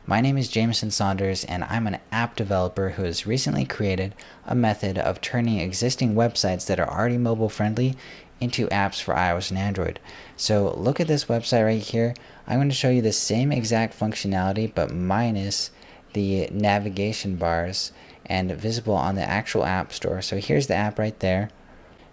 My name is Jameson Saunders, and I'm an app developer who has recently created a method of turning existing websites that are already mobile friendly into apps for iOS and Android. So look at this website right here. I'm going to show you the same exact functionality but minus the navigation bars and visible on the actual app store. So here's the app right there.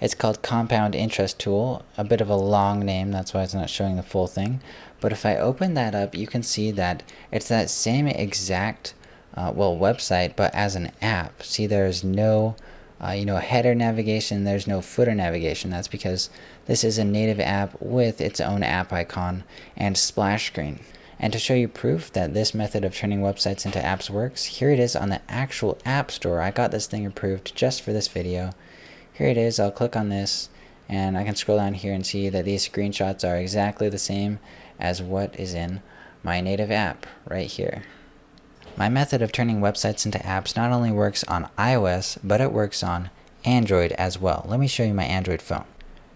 It's called Compound Interest Tool, a bit of a long name, that's why it's not showing the full thing. But if I open that up, you can see that it's that same exact website, but as an app. See, there's no header navigation, there's no footer navigation. That's because this is a native app with its own app icon and splash screen. And to show you proof that this method of turning websites into apps works, here it is on the actual App Store. I got this thing approved just for this video. Here it is. I'll click on this and I can scroll down here and see that these screenshots are exactly the same as what is in my native app right here. My method of turning websites into apps not only works on iOS, but it works on Android as well. Let me show you my Android phone.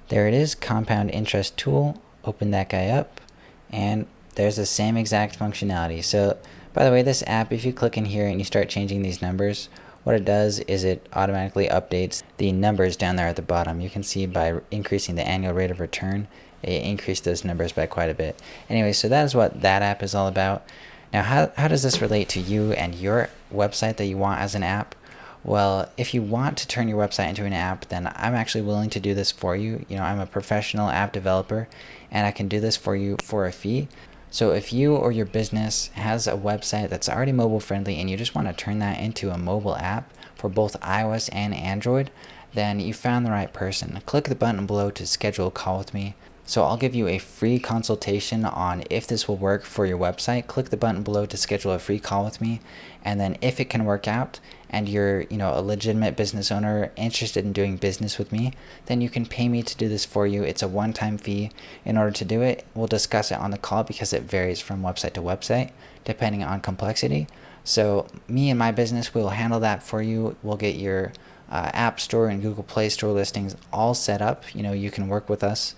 There it is, Compound Interest Tool. Open that guy up and there's the same exact functionality. So by the way, this app, if you click in here and you start changing these numbers, what it does is it automatically updates the numbers down there at the bottom. You can see by increasing the annual rate of return, it increased those numbers by quite a bit. Anyway, so that is what that app is all about. Now, how does this relate to you and your website that you want as an app? Well, if you want to turn your website into an app, then I'm actually willing to do this for you. I'm a professional app developer and I can do this for you for a fee. So if you or your business has a website that's already mobile friendly and you just want to turn that into a mobile app for both iOS and Android, then you found the right person. Click the button below to schedule a call with me. So I'll give you a free consultation on if this will work for your website. Click the button below to schedule a free call with me. And then if it can work out and you're a legitimate business owner interested in doing business with me, then you can pay me to do this for you. It's a one-time fee. In order to do it, we'll discuss it on the call because it varies from website to website depending on complexity. So me and my business will handle that for you. We'll get your App Store and Google Play Store listings all set up. You can work with us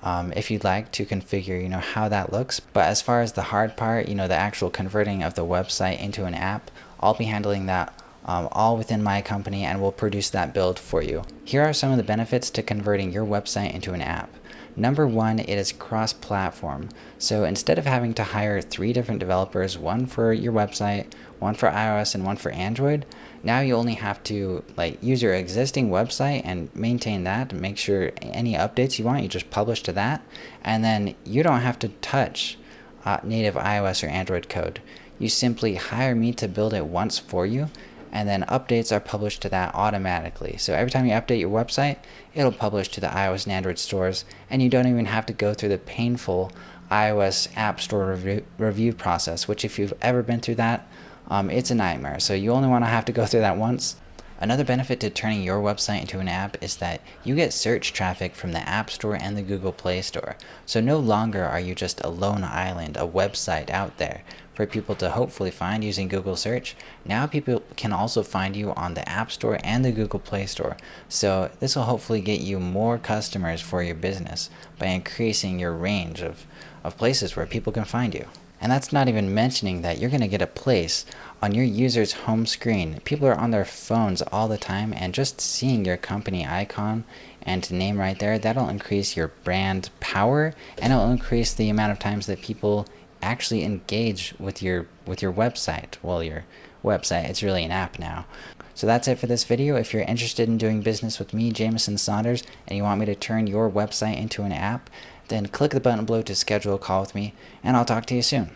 if you'd like to configure how that looks. But as far as the hard part, the actual converting of the website into an app, I'll be handling that all within my company, and we'll produce that build for you. Here are some of the benefits to converting your website into an app. Number one, it is cross-platform. So instead of having to hire 3 different developers, one for your website, one for iOS, and one for Android, now you only have to use your existing website and maintain that and make sure any updates you want, you just publish to that. And then you don't have to touch native iOS or Android code. You simply hire me to build it once for you, and then updates are published to that automatically. So every time you update your website, it'll publish to the iOS and Android stores, and you don't even have to go through the painful iOS App Store review process, which if you've ever been through that, it's a nightmare. So you only want to have to go through that once. Another benefit to turning your website into an app is that you get search traffic from the App Store and the Google Play Store. So no longer are you just a lone island, a website out there for people to hopefully find using Google search. Now people can also find you on the App Store and the Google Play Store. So this will hopefully get you more customers for your business by increasing your range of places where people can find you. And that's not even mentioning that you're going to get a place on your user's home screen. People are on their phones all the time, and just seeing your company icon and name right there, that'll increase your brand power, and it'll increase the amount of times that people actually engage with your website. Well, your website, it's really an app now. So that's it for this video. If you're interested in doing business with me, Jameson Saunders, and you want me to turn your website into an app, then click the button below to schedule a call with me, and I'll talk to you soon.